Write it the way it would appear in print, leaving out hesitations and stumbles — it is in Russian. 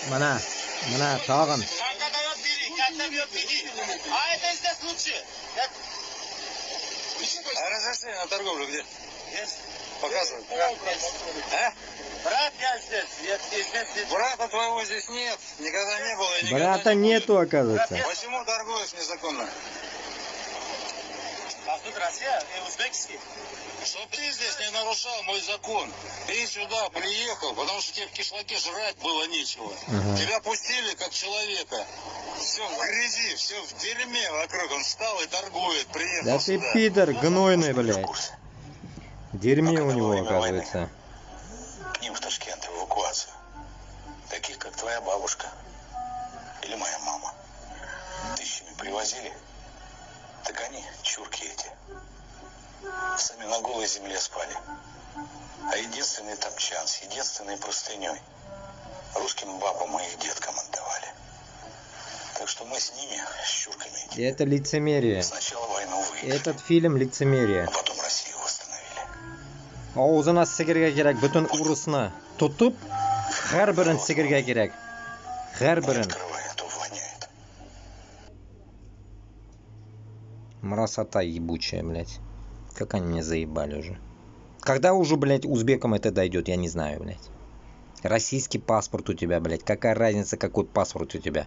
Mana tag'in. А разрешение на торговлю где? Показывай. Брат, я здесь. Брата твоего здесь нет. Никогда не было и никогда Брата не нету, будет. оказывается. Почему торгуешь незаконно? А тут Россия и узбекский. Чтоб ты здесь не нарушал мой закон. Ты сюда приехал, потому что тебе в кишлаке жрать было нечего. Тебя пустили как человека. Все в грязи, все в дерьме вокруг. Он встал и торгует, приехал Да ты сюда. пидор гнойный, блядь. В дерьме у него, оказывается. К ним в Ташкент в эвакуацию. Таких, как твоя бабушка. Или моя мама. Тысячами привозили. Так они, чурки эти, сами на голой земле спали. А единственный топчан с единственной простыней русским бабам и их деткам отдавали. Так что мы с ними, с чурками, Это лицемерие. сначала войну выиграли, Этот фильм лицемерие. а потом Россию восстановили. Og'zini sigirga kerak, butun urusni tutib, har birini sigirga kerak. Har birini. Открывай, а то воняет. Мразота ебучая, блядь. Как они меня заебали уже. Когда уже, блядь, узбекам это дойдет, я не знаю, блядь. Российский паспорт у тебя, блядь. Какая разница, какой паспорт у тебя?